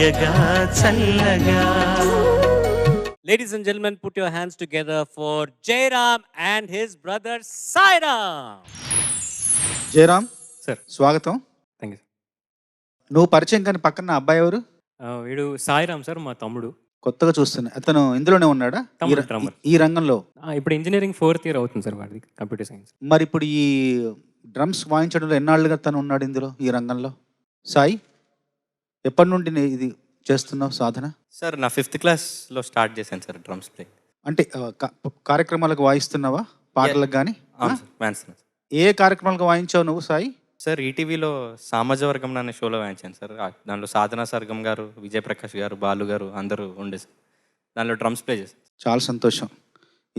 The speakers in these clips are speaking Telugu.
తీయగా చల్లగా. Ladies and gentlemen, put your hands together for Jairam and his brother Sairam. Jayaram Sir. స్వాగతం. Thank you. నువ్వు పరిచయం కానీ పక్కన అబ్బాయి ఎవరు? వీడు సాయిరామ్ సార్, మా తమ్ముడు. కొత్తగా చూస్తున్నా. అతను ఇందులోనే ఉన్నాడా? తమ్ముడు drummer. ఈ రంగంలో ఇప్పుడు ఇంజనీరింగ్ 4th year అవుతుంది సార్ వాడిది, కంప్యూటర్ సైన్స్. మరి ఇప్పుడు ఈ డ్రమ్స్ వాయించడంలో ఎన్నాళ్ళుగా తను ఉన్నాడు ఇందులో, ఈ రంగంలో? సాయి, ఎప్పటి నుండి ఇది చేస్తున్నావు సాధన? సార్ నా 5th క్లాస్లో స్టార్ట్ చేశాను సార్ డ్రమ్స్ ప్లే. అంటే కార్యక్రమాలకు వాయిస్తున్నావా? పాటలకు కానీ? అవును సార్, వాయిస్తున్నాను. ఏ కార్యక్రమాలకు వాయించావు నువ్వు సాయి? సార్ ఈటీవీలో సామాజవర్గం అనే షోలో వాయించాను సార్. దాంట్లో సాధనా సర్గం గారు, విజయప్రకాష్ గారు, బాలు గారు అందరూ ఉండే సార్. దాంట్లో డ్రమ్స్ ప్లే చేశాను. చాలా సంతోషం.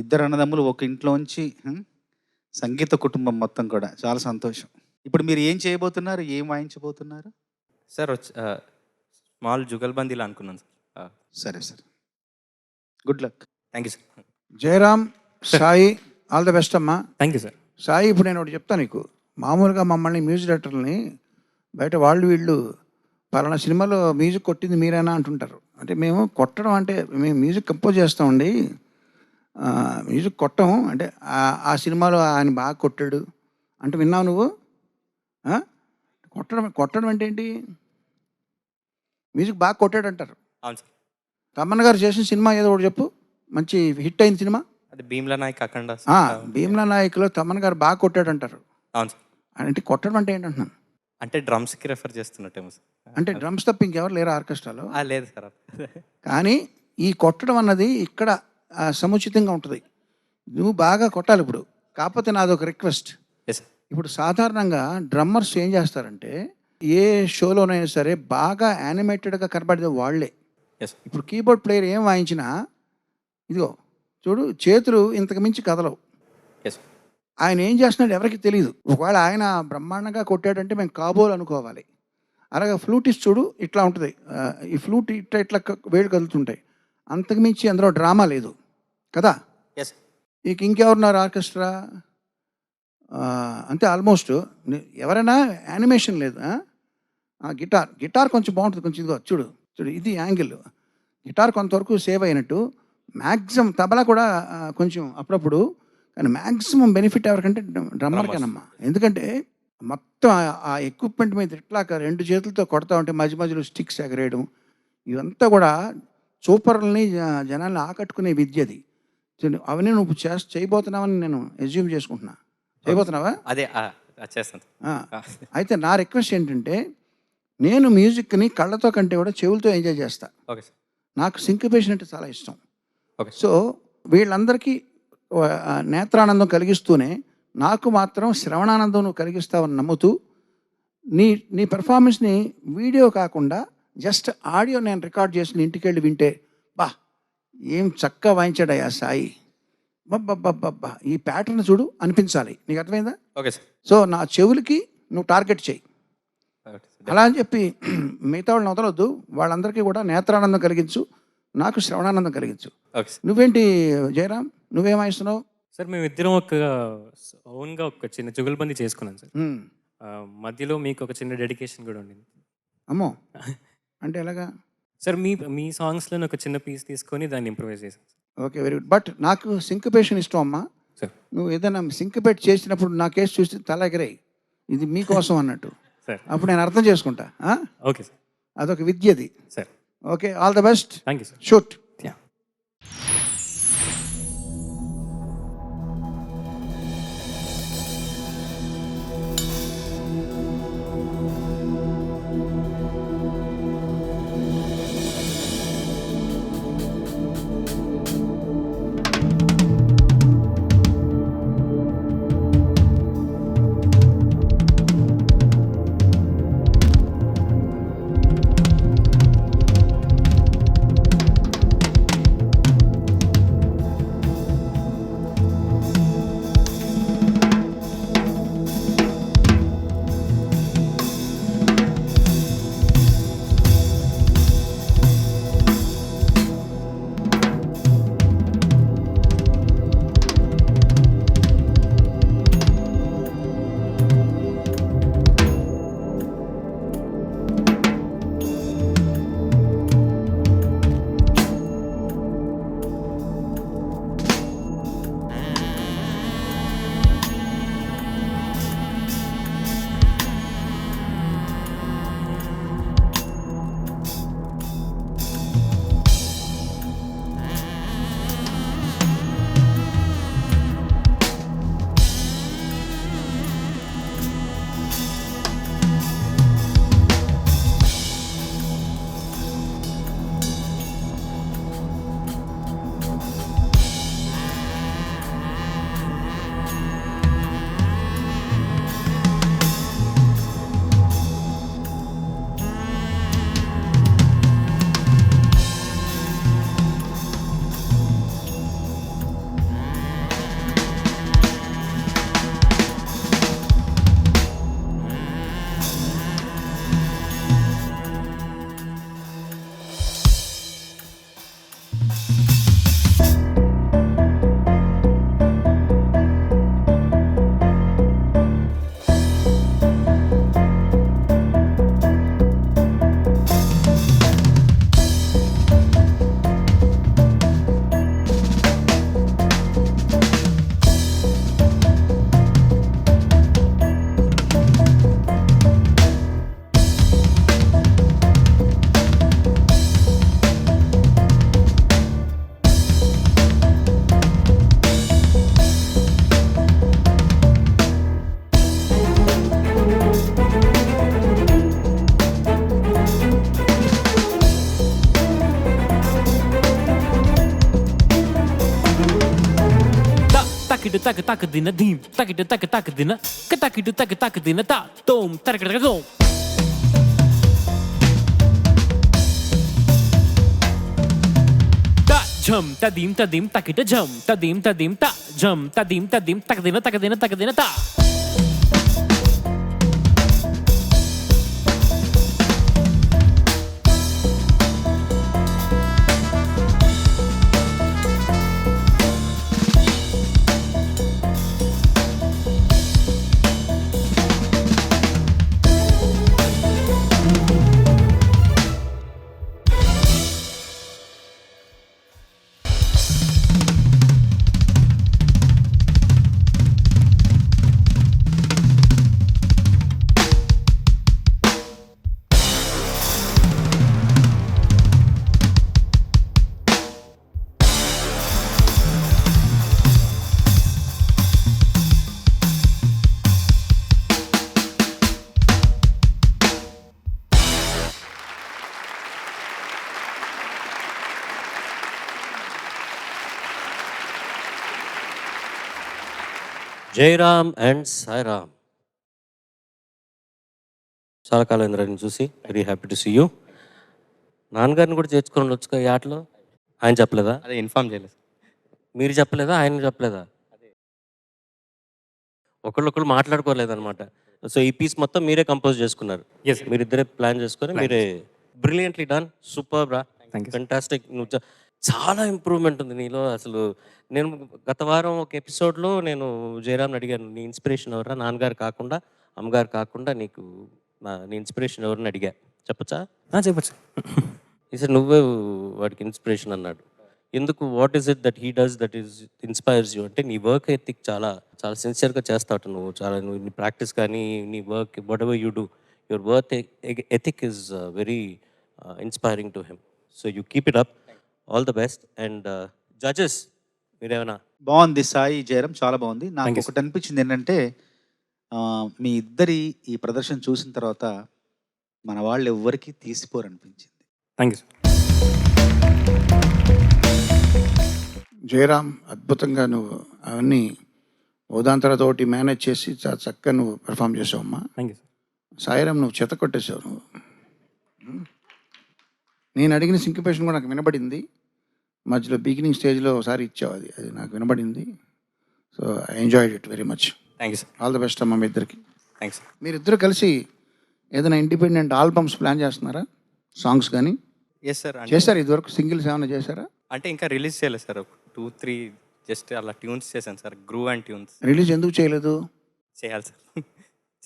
ఇద్దరు అన్నదమ్ములు ఒక ఇంట్లోంచి సంగీత కుటుంబం మొత్తం కూడా చాలా సంతోషం. ఇప్పుడు మీరు ఏం చేయబోతున్నారు? ఏం వాయించబోతున్నారు? సార్ స్మాల్ జుగల్బందీలా అనుకున్నాను సార్. సరే సరే, good luck. Thank you sir. Jayaram, Sai, all the best అమ్మా. Thank you sir. సాయి, ఇప్పుడు నేను ఒకటి చెప్తాను నీకు. మామూలుగా మమ్మల్ని మ్యూజిక్ డైరెక్టర్ని బయట వాళ్ళు వీళ్ళు పలానా సినిమాలో మ్యూజిక్ కొట్టింది మీరేనా అంటుంటారు. అంటే మేము కొట్టడం అంటే మేము మ్యూజిక్ కంపోజ్ చేస్తామండి, మ్యూజిక్ కొట్టం. అంటే ఆ సినిమాలో ఆయన బాగా కొట్టాడు అంటే విన్నావు నువ్వు? కొట్టడం అంటే ఏంటి? మ్యూజిక్ బాగా కొట్టాడు అంటారు. అవును సార్. తమ్మన్న గారు చేసిన సినిమా ఏదో ఒకటి చెప్పు, మంచి హిట్ అయిన సినిమా. అది భీమ్లా నాయక్ అఖండ. భీమ్లా నాయక్లో తమ్మన్న గారు బాగా కొట్టాడు అంటారు. అవును సార్. అంటే కొట్టడం అంటే ఏంటంటున్నాను? అంటే డ్రమ్స్కి రెఫర్ చేస్తున్నట్టేమో సార్. అంటే డ్రమ్స్ తప్ప ఇంకెవరు లేరు ఆర్కెస్ట్రాలో? లేదు సార్. కానీ ఈ కొట్టడం అన్నది ఇక్కడ సముచితంగా ఉంటుంది. నువ్వు బాగా కొట్టాలి ఇప్పుడు. కాకపోతే నాదొక రిక్వెస్ట్. Yes sir. ఇప్పుడు సాధారణంగా డ్రమ్మర్స్ ఏం చేస్తారంటే ఏ షోలోనైనా సరే బాగా యానిమేటెడ్గా కనబడేది వాళ్ళే. ఎస్. ఇప్పుడు కీబోర్డ్ ప్లేయర్ ఏం వాయించినా ఇదిగో చూడు, చేతులు ఇంతకు మించి కదలవు. ఎస్. ఆయన ఏం చేస్తున్నాడు ఎవరికి తెలియదు. ఒకవేళ ఆయన బ్రహ్మాండంగా కొట్టాడంటే మేము కాబోలు అనుకోవాలి. అలాగే ఫ్లూటిస్ట్ చూడు ఇట్లా ఉంటుంది, ఈ ఫ్లూట్ ఇట్లా ఇట్లా వేళ్ళు కదులుతుంటాయి. అంతకుమించి అందులో డ్రామా లేదు కదా. ఎస్. ఇంకెవరున్నారు ఆర్కెస్ట్రా? అంతే ఆల్మోస్ట్. ఎవరైనా యానిమేషన్ లేదు. గిటార్ కొంచెం బాగుంటుంది, కొంచెం ఇదిగో చూడు చూడు, ఇది యాంగిల్. గిటార్ కొంతవరకు సేవ్ అయినట్టు. మ్యాక్సిమం తబలా కూడా కొంచెం అప్పుడప్పుడు, కానీ మ్యాక్సిమం బెనిఫిట్ ఎవరికంటే డ్రమ్మర్కేనమ్మా. ఎందుకంటే మొత్తం ఆ ఎక్విప్మెంట్ మీద ఇట్లాక 2 చేతులతో కొడతా ఉంటే మధ్య మధ్యలో స్టిక్స్ ఎగరేయడం, ఇదంతా కూడా సూపర్లని జనాల్ని ఆకట్టుకునే విద్యది. అవన్నీ నువ్వు చేయబోతున్నావని నేను ఎజ్యూమ్ చేసుకుంటున్నా. చేయబోతున్నావా? అదే చేస్తాను. అయితే నా రిక్వెస్ట్ ఏంటంటే, నేను మ్యూజిక్ని కళ్ళతో కంటే కూడా చెవులతో ఎంజాయ్ చేస్తా. Okay sir. నాకు సింకపేషన్ అంటే చాలా ఇష్టం. ఓకే. సో వీళ్ళందరికీ నేత్రానందం కలిగిస్తూనే నాకు మాత్రం శ్రవణానందం నువ్వు కలిగిస్తావని నమ్ముతూ నీ పెర్ఫార్మెన్స్ని వీడియో కాకుండా జస్ట్ ఆడియో నేను రికార్డ్ చేసిన ఇంటికి వెళ్ళి వింటే, బా ఏం చక్కగా వాయించాడయ్యా సాయి, బబ్బబ్బబ్బబ్బా ఈ ప్యాటర్న్ చూడు అనిపించాలి. నీకు అర్థమైందా? Okay sir. సో నా చెవులకి నువ్వు టార్గెట్ చేయి. అలా అని చెప్పి మిగతా వాళ్ళని వదలొద్దు. వాళ్ళందరికీ కూడా నేత్రానందం కలిగించు, నాకు శ్రవణానందం కలిగించు. Okay sir. నువ్వేంటి జయరామ్, నువ్వేం వాయిస్తున్నావు? సార్ మేమిద్దరం ఓన్గా ఒక చిన్న జుగల్బందీ చేసుకున్నాం సార్. మధ్యలో మీకు ఒక చిన్న డెడికేషన్ కూడా ఉండింది. అమ్మో, అంటే ఎలాగా సార్? మీ సాంగ్స్లో ఒక చిన్న పీస్ తీసుకొని దాన్ని ఇంప్రూవైజ్ చేశాను. Okay, very good. బట్ నాకు సింకపేషన్ ఇష్టం అమ్మా. సార్ నువ్వు ఏదైనా సింకపేట్ చేసినప్పుడు నా కేసు చూసి తల ఎగరేయి, ఇది మీకోసం అన్నట్టు. సార్ అప్పుడు నేను అర్థం చేసుకుంటా. Okay sir. అదొక విద్యది. Sir okay, all the best. Thank you sir. Shoot. takidu tak tak dina dim takidu tak dina katakidu tak dina ta tom takidu tom ta jam tadim takidu jam tadim ta jam tadim tak dina ta Jayaram and Sairam. చాలా కాలం నేను చూసి very happy to see you. నాన్నగారిని కూడా చేర్చుకొని వచ్చుకో ఈ ఆటలో. ఆయన చెప్పలేదా? అదే ఇన్ఫార్మ్ చేయలేదు. మీరు చెప్పలేదా? ఆయన చెప్పలేదా? ఒకళ్ళొకళ్ళు మాట్లాడుకోలేదన్నమాట. సో ఈ పీస్ మొత్తం మీరే కంపోజ్ చేసుకున్నారు. Yes. మీరిద్దరే ప్లాన్ చేసుకొని మీరే బ్రిలియంట్లీ డన్. సూపర్ రా, ఫెంటాస్టిక్. నువ్వు చాలా ఇంప్రూవ్మెంట్ ఉంది నీలో. అసలు నేను గత వారం ఒక ఎపిసోడ్లో నేను జయరామ్ని అడిగాను, నీ ఇన్స్పిరేషన్ ఎవరా, నాన్నగారు కాకుండా అమ్మగారు కాకుండా నీకు నీ ఇన్స్పిరేషన్ ఎవరిని అడిగా. చెప్పచ్చా? చెప్పచ్చు. ఈసారి నువ్వే వాడికి ఇన్స్పిరేషన్ అన్నాడు. ఎందుకు? What is it that he does that is inspires you అంటే నీ వర్క్ ఎథిక్ చాలా చాలా సిన్సియర్గా చేస్తావు నువ్వు. చాలా నువ్వు నీ ప్రాక్టీస్ కానీ నీ work what ever you do, your work ethic is very inspiring to him. So you keep it up. All the best. And judges మీరేమైనా? బాగుంది సాయి జయరామ్, చాలా బాగుంది. నాకు ఒకటి అనిపించింది ఏంటంటే మీ ఇద్దరి ఈ ప్రదర్శన చూసిన తర్వాత మన వాళ్ళు ఎవ్వరికి తీసిపోరు అనిపించింది. Thank you sir. జయరామ్, అద్భుతంగా నువ్వు అవన్నీ ఉదాంతరతోటి మేనేజ్ చేసి చాలా చక్కగా నువ్వు పెర్ఫామ్ చేసావమ్మా. Thank you sir. సాయిరామ్, నువ్వు చెత్త కొట్టేసావు నువ్వు. నేను అడిగిన సింకిపేషన్ కూడా నాకు వినబడింది. మధ్యలో బిగినింగ్ స్టేజ్లో ఒకసారి ఇచ్చావు, అది అది నాకు వినబడింది. So I enjoyed it very much. Thank you sir. All the best అమ్మా మీ ఇద్దరికి. Thanks sir. మీరిద్దరు కలిసి ఏదైనా ఇండిపెండెంట్ ఆల్బమ్స్ ప్లాన్ చేస్తున్నారా? సాంగ్స్ కానీ ఎస్ సార్. చేశారు ఇదివరకు? సింగిల్స్ ఏమైనా చేశారా? అంటే ఇంకా రిలీజ్ చేయలేదు సార్. 2-3 జస్ట్ అలా ట్యూన్స్ చేశాను sir. Groove and tunes. Release ఎందుకు చేయలేదు? చేయాలి సార్.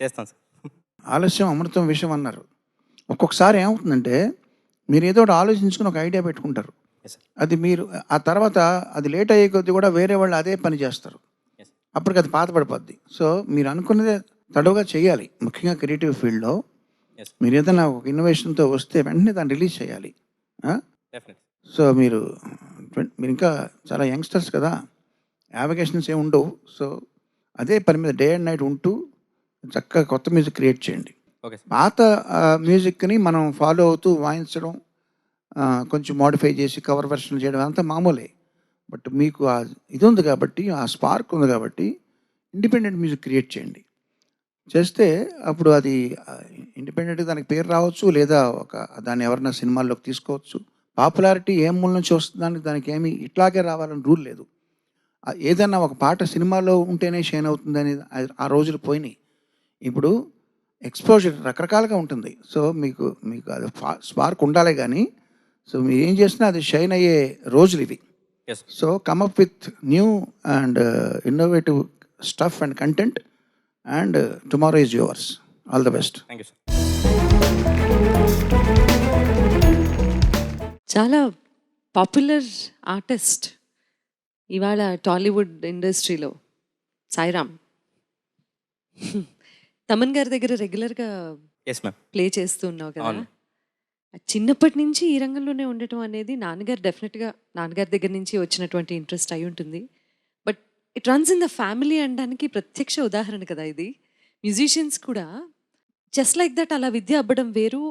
చేస్తాను సార్. ఆలస్యం అమృతం విషయం అన్నారు. ఒక్కొక్కసారి ఏమవుతుందంటే మీరు ఏదో ఒకటి ఆలోచించుకుని ఒక ఐడియా పెట్టుకుంటారు. Yes sir. అది మీరు ఆ తర్వాత అది లేట్ అయ్యే కొద్దీ కూడా వేరే వాళ్ళు అదే పని చేస్తారు. ఎస్. అప్పటికి అది పాతపడిపోద్ది. సో మీరు అనుకున్నదే తడవుగా చేయాలి. ముఖ్యంగా క్రియేటివ్ ఫీల్డ్లో ఎస్. మీరు ఏదైనా ఒక ఇన్నోవేషన్తో వస్తే వెంటనే దాన్ని రిలీజ్ చేయాలి. డెఫినెట్. సో మీరు ఇంకా చాలా యంగ్స్టర్స్ కదా, యావిగేషన్స్ ఏమి ఉండవు. సో అదే పని మీద డే అండ్ నైట్ ఉంటూ చక్కగా కొత్త మ్యూజిక్ క్రియేట్ చేయండి. Okay sir. పాత మ్యూజిక్ని మనం ఫాలో అవుతూ వాయించడం, కొంచెం మోడిఫై చేసి కవర్ వెర్షన్లు చేయడం అంతా మామూలే. బట్ మీకు ఇది ఉంది కాబట్టి, ఆ స్పార్క్ ఉంది కాబట్టి ఇండిపెండెంట్ మ్యూజిక్ క్రియేట్ చేయండి. చేస్తే అప్పుడు అది ఇండిపెండెంట్గా దానికి పేరు రావచ్చు, లేదా దాన్ని ఎవరైనా సినిమాల్లోకి తీసుకోవచ్చు. పాపులారిటీ ఏ మూల నుంచి వస్తుందని దానికి ఏమి ఇట్లాగే రావాలని రూల్ లేదు. ఏదైనా ఒక పాట సినిమాలో ఉంటేనే షైన్ అవుతుందని ఆ రోజులు పోయినాయి. ఇప్పుడు ఎక్స్పోజర్ రకరకాలుగా ఉంటుంది. సో మీకు అది స్పార్క్ ఉండాలి. కానీ సో మీరు ఏం చేసినా అది షైన్ అయ్యే రోజులు ఇవి. Yes so come up with new and innovative stuff and content and tomorrow is yours. All the best. Thank you sir. చాలా పాపులర్ ఆర్టిస్ట్ ఇవాళ టాలీవుడ్ ఇండస్ట్రీలో సాయిరామ్. తమన్ గారి దగ్గర రెగ్యులర్గా ఎస్ మ్యామ్. ప్లే చేస్తూ ఉన్నావు కదా. అవును. చిన్నప్పటి నుంచి ఈ రంగంలోనే ఉండటం అనేది నాన్నగారు డెఫినెట్గా నాన్నగారి దగ్గర నుంచి వచ్చినటువంటి ఇంట్రెస్ట్ అయి ఉంటుంది. But it runs in the family అనడానికి ప్రత్యక్ష ఉదాహరణ కదా ఇది. మ్యూజిషియన్స్ కూడా జస్ట్ లైక్ దట్ అలా విద్య అవ్వడం వేరు,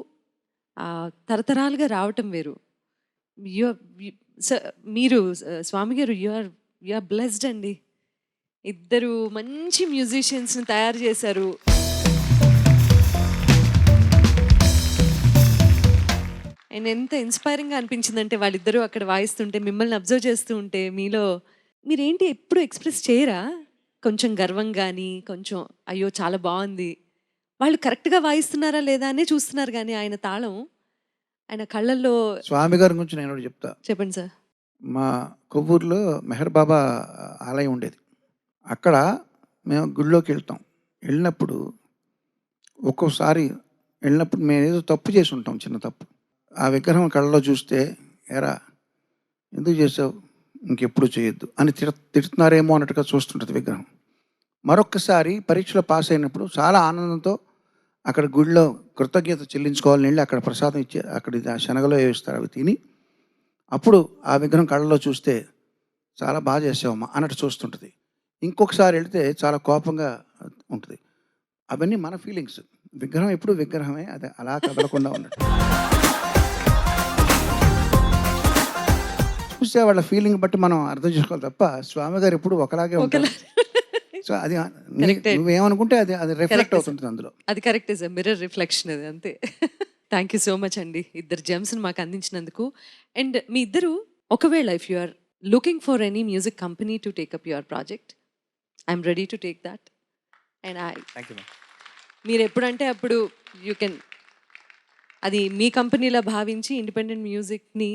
తరతరాలుగా రావటం వేరు. మీరు స్వామి గారు యు ఆర్ బ్లెస్డ్ అండి. ఇద్దరు మంచి మ్యూజిషియన్స్ని తయారు చేశారు. అండ్ ఎంత ఇన్స్పైరింగ్గా అనిపించిందంటే వాళ్ళిద్దరూ అక్కడ వాయిస్తుంటే, మిమ్మల్ని అబ్జర్వ్ చేస్తూ ఉంటే మీలో మీరేంటి ఎప్పుడు ఎక్స్ప్రెస్ చేయరా? కొంచెం గర్వం కానీ, కొంచెం అయ్యో చాలా బాగుంది, వాళ్ళు కరెక్ట్గా వాయిస్తున్నారా లేదా అనే చూస్తున్నారు. కానీ ఆయన తాళం, ఆయన కళ్ళల్లో. స్వామి గారి గురించి నేను ఒకటి చెప్తా. చెప్పండి సార్. మా కొవ్వూరులో మెహర్ బాబా ఆలయం ఉండేది. అక్కడ మేము గుడిలోకి వెళ్తాం. వెళ్ళినప్పుడు ఒక్కోసారి మేము ఏదో తప్పు చేసి ఉంటాం, చిన్న తప్పు. ఆ విగ్రహం కళ్ళలో చూస్తే, ఎరా ఎందుకు చేసావు, ఇంకెప్పుడు చేయొద్దు అని తిడుతున్నారేమో అన్నట్టుగా చూస్తుంటుంది విగ్రహం. మరొక్కసారి పరీక్షలో పాస్ అయినప్పుడు చాలా ఆనందంతో అక్కడ గుడిలో కృతజ్ఞత చెల్లించుకోవాలని వెళ్ళి అక్కడ ప్రసాదం ఇచ్చే, అక్కడ ఆ శనగలో వేస్తారు, అవి తిని అప్పుడు ఆ విగ్రహం కళ్ళలో చూస్తే చాలా బాగా చేసావమ్మా అన్నట్టు చూస్తుంటుంది. ఇంకొకసారి వెళితే చాలా కోపంగా ఉంటుంది. అవన్నీ మన ఫీలింగ్స్. విగ్రహం ఎప్పుడు విగ్రహమే, అది అలా కదలకుండా ఉన్నట్టు చూస్తే వాళ్ళ ఫీలింగ్ బట్టి మనం అర్థం చేసుకోవాలి తప్ప స్వామి గారు ఎప్పుడు ఒకలాగే ఉంటారు. సో అది నువ్వేమనుకుంటే అది అది రిఫ్లెక్ట్ అవుతుంటుంది అందులో. అది కరెక్ట్ సార్, మిర్రర్ రిఫ్లెక్షన్ అది, అంతే. థ్యాంక్ యూ సో మచ్ అండి, ఇద్దరు జెమ్స్ని మాకు అందించినందుకు. అండ్ మీ ఇద్దరు ఒకవేళ if you are looking for any music company to take up your project, I'm ready to take that. And thank you ma'am. మీరు ఎప్పుడంటే అప్పుడు యూ కెన్, అది మీ కంపెనీలో భావించి ఇండిపెండెంట్ మ్యూజిక్ని,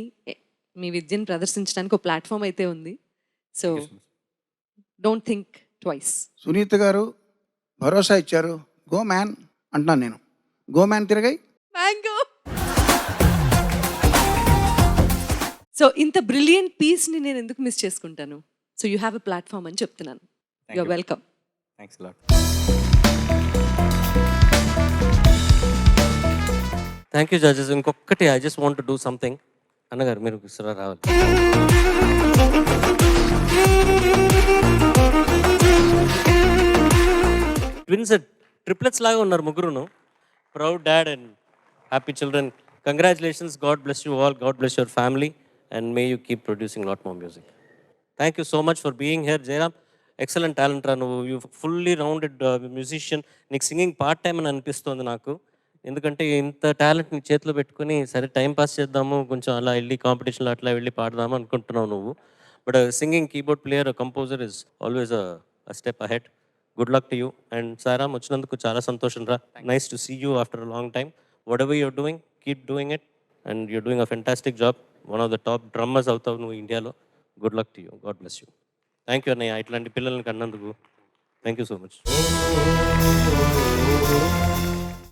మీ విద్యను ప్రదర్శించడానికి ఒక ప్లాట్ఫామ్ అయితే ఉంది. So don't think twice. Sunitha గారు భరోసా ఇచ్చారు, గో మ్యాన్ అంటున్నాను నేను. గో మ్యాన్ తిరగాయి. సో ఇంత బ్రిలియంట్ పీస్ని నేను ఎందుకు మిస్ చేసుకుంటాను? So you have a platform అని చెప్తున్నాను. Thank you are you. Welcome. Thanks lot. Thank you judges. ఇంకొకటి I just want to do something. అన్నగారు మీరు సరే రావాలి. ట్విన్స్, ట్రిప్లెట్స్ లాగా ఉన్నారు ముగ్గురును. Proud dad and happy children. Congratulations. God bless you all. God bless your family and may you keep producing lot more music. Thank you so much for being here. Jayaram, excellent talent రా నువ్వు. You fully rounded musician. నీకు సింగింగ్ పార్ట్ టైం అని అనిపిస్తుంది నాకు. ఎందుకంటే ఇంత టాలెంట్ నీ చేతిలో పెట్టుకుని సరే టైం పాస్ చేద్దాము, కొంచెం అలా వెళ్ళి కాంపిటీషన్లో అట్లా వెళ్ళి పాడదాము అనుకుంటున్నావు నువ్వు. But singing, keyboard player, composer is always a step ahead. Good luck to you. And Sairam, వచ్చినందుకు చాలా సంతోషం రా. Nice to see you after a long time. Whatever you're doing, keep doing it and you're doing a fantastic job. One of the top drummers అవుతావు నువ్వు ఇండియాలో. Good luck to you. God bless you. Thank you అన్నయ్య, ఇట్లాంటి పిల్లల్ని కన్నందుకు. Thank you so much.